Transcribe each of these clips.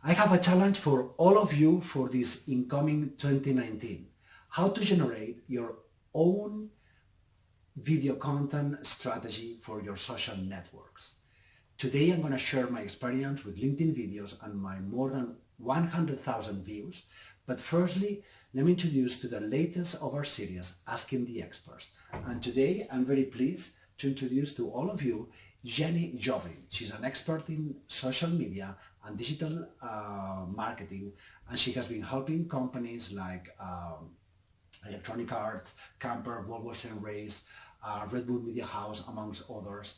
I have a challenge for all of you for this incoming 2019. How to generate your own video content strategy for your social networks. Today I'm going to share my experience with LinkedIn videos and my more than 100,000 views. But firstly, let me introduce to the latest of our series, Asking the Experts. And today I'm very pleased to introduce to all of you Jenny Jobin. She's an expert in social media and digital marketing, and she has been helping companies like Electronic Arts, Camper, Volvo Race, Red Bull Media House, amongst others,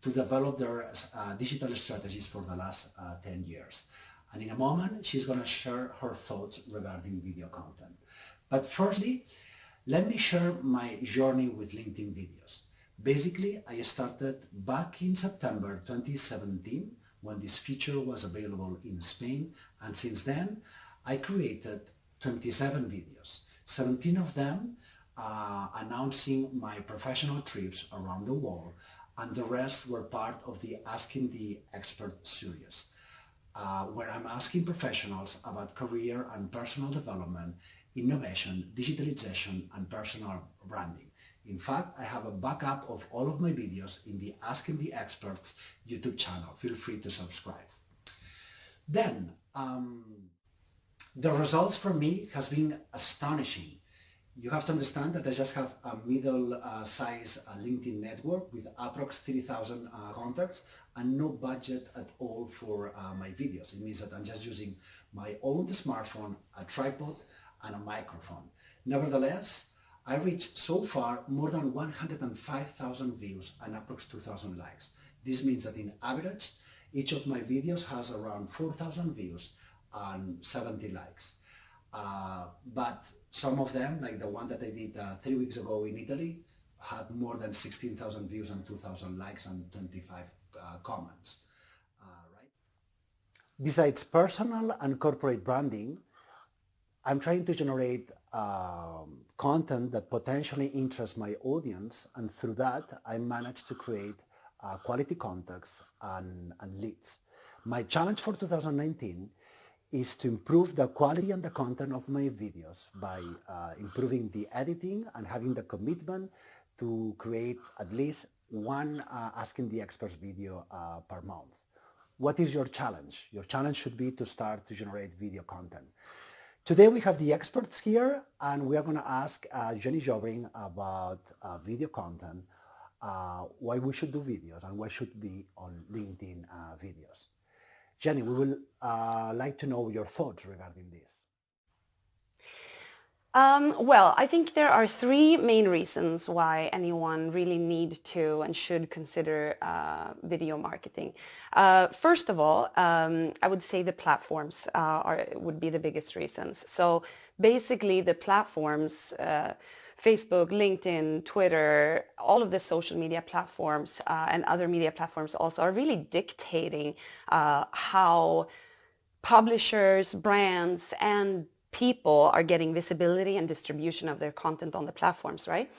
to develop their digital strategies for the last 10 years. And in a moment, she's going to share her thoughts regarding video content. But firstly, let me share my journey with LinkedIn videos. Basically, I started back in September 2017 when this feature was available in Spain, and since then I created 27 videos, 17 of them announcing my professional trips around the world, and the rest were part of the Asking the Expert series, where I'm asking professionals about career and personal development, innovation, digitalization, and personal branding. In fact, I have a backup of all of my videos in the Asking the Experts YouTube channel. Feel free to subscribe. Then, the results for me has been astonishing. You have to understand that I just have a middle-size LinkedIn network with approx 30,000 contacts and no budget at all for my videos. It means that I'm just using my own smartphone, a tripod, and a microphone. Nevertheless, I reached so far more than 105,000 views and approx 2,000 likes. This means that in average, each of my videos has around 4,000 views and 70 likes. But some of them, like the one that I did 3 weeks ago in Italy, had more than 16,000 views and 2,000 likes and 25 comments. Right? Besides personal and corporate branding, I'm trying to generate content that potentially interests my audience, and through that I managed to create quality contacts and leads. My challenge for 2019 is to improve the quality and the content of my videos by improving the editing and having the commitment to create at least one Asking the Experts video per month. What is your challenge? Your challenge should be to start to generate video content. Today we have the experts here, and we are going to ask Jenny Jobin about video content, why we should do videos and why should be on LinkedIn videos. Jenny, we will like to know your thoughts regarding this. Well, I think there are three main reasons why anyone really need to and should consider video marketing. First of all, I would say the platforms would be the biggest reasons. So basically the platforms, Facebook, LinkedIn, Twitter, all of the social media platforms and other media platforms also are really dictating how publishers, brands, and people are getting visibility and distribution of their content on the platforms, right?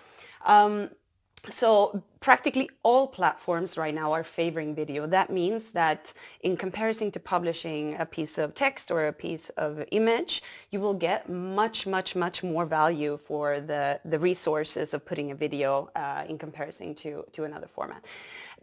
So practically all platforms right now are favoring video. That means that in comparison to publishing a piece of text or a piece of image, you will get much more value for the resources of putting a video in comparison to another format.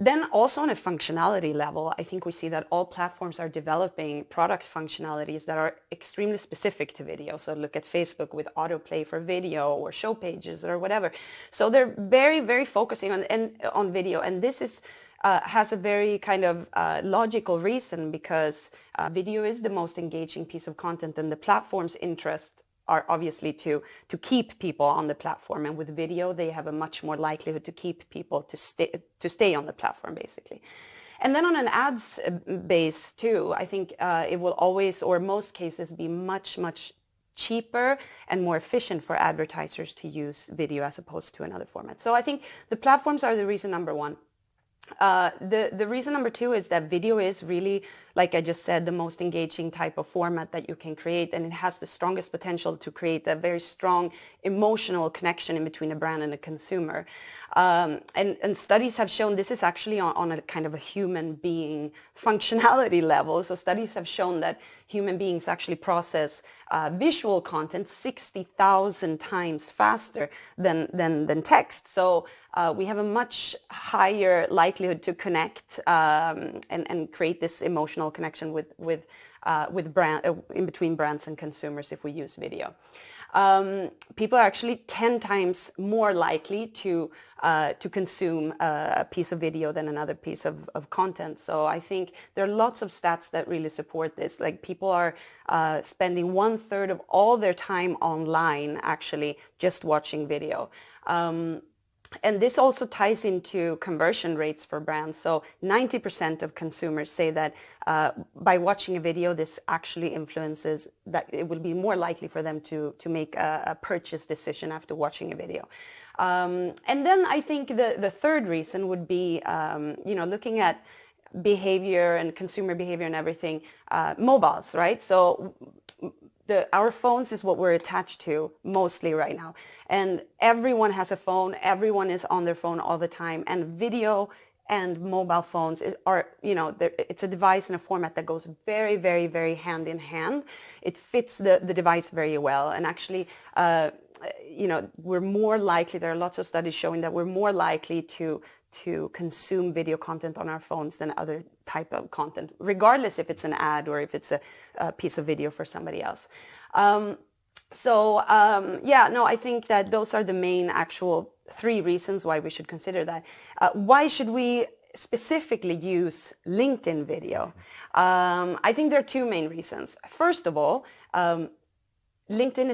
Then also on a functionality level, I think we see that all platforms are developing product functionalities that are extremely specific to video. So look at Facebook with autoplay for video or show pages or whatever. So they're very focusing on video, and this is has a very kind of logical reason, because video is the most engaging piece of content, and the platform's interest are obviously to keep people on the platform, and with video they have a much more likelihood to keep people to stay on the platform, basically. And then on an ads base too, I think it will always, or most cases, be much cheaper and more efficient for advertisers to use video as opposed to another format. So I think the platforms are the reason number one. The reason number two is that video is really, like I just said, the most engaging type of format that you can create, and it has the strongest potential to create a very strong emotional connection in between a brand and a consumer. And studies have shown this is actually on a kind of a human being functionality level. So studies have shown that human beings actually process visual content 60,000 times faster than text. So we have a much higher likelihood to connect and create this emotional connection with brand in between brands and consumers if we use video. People are actually 10 times more likely to consume a piece of video than another piece of content. So I think there are lots of stats that really support this. Like people are spending 1/3 of all their time online actually just watching video. And this also ties into conversion rates for brands. So 90% of consumers say that by watching a video, this actually influences that it will be more likely for them to make a purchase decision after watching a video. And then I think the third reason would be, looking at behavior and consumer behavior and everything, mobiles, right? So our phones is what we're attached to mostly right now. And everyone has a phone. Everyone is on their phone all the time. And video and mobile phones it's a device in a format that goes very, very, very hand in hand. It fits the device very well. And actually, we're more likely, there are lots of studies showing that we're more likely to consume video content on our phones than other type of content, regardless if it's an ad or if it's a piece of video for somebody else. I think that those are the main actual 3 reasons why we should consider that. Why should we specifically use LinkedIn video? I think there are 2 main reasons. First of all, LinkedIn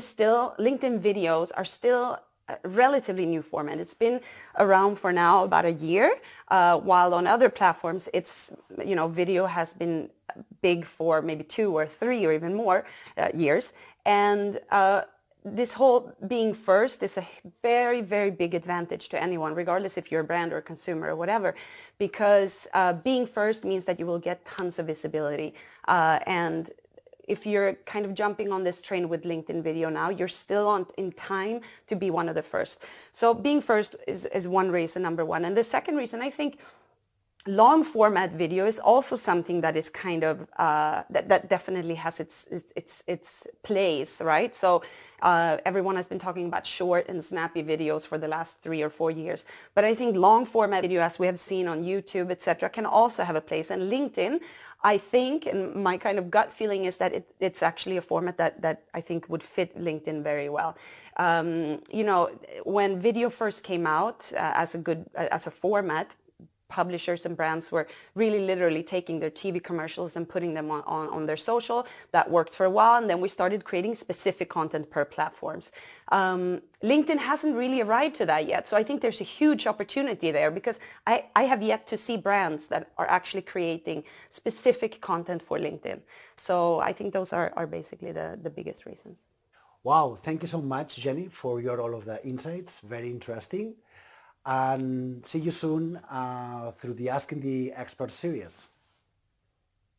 videos are still a relatively new format. It's been around for now about a year, while on other platforms, video has been big for maybe 2 or 3 or even more years. And this whole being first is a very, very big advantage to anyone, regardless if you're a brand or a consumer or whatever, because being first means that you will get tons of visibility. And if you're kind of jumping on this train with LinkedIn video now, you're still in time to be one of the first. So being first is one reason, number one. And the second reason, I think long format video is also something that is kind of, that definitely has its place, right? So everyone has been talking about short and snappy videos for the last 3 or 4 years. But I think long format video, as we have seen on YouTube, etc., can also have a place. And LinkedIn, I think, and my kind of gut feeling is that it's actually a format that I think would fit LinkedIn very well. When video first came out as a format, publishers and brands were really literally taking their TV commercials and putting them on their social. That worked for a while, and then we started creating specific content per platforms. LinkedIn hasn't really arrived to that yet, so I think there's a huge opportunity there, because I have yet to see brands that are actually creating specific content for LinkedIn. So I think those are basically the biggest reasons. Wow, thank you so much, Jenny, for all of the insights. Very interesting. And see you soon through the Asking the Expert series.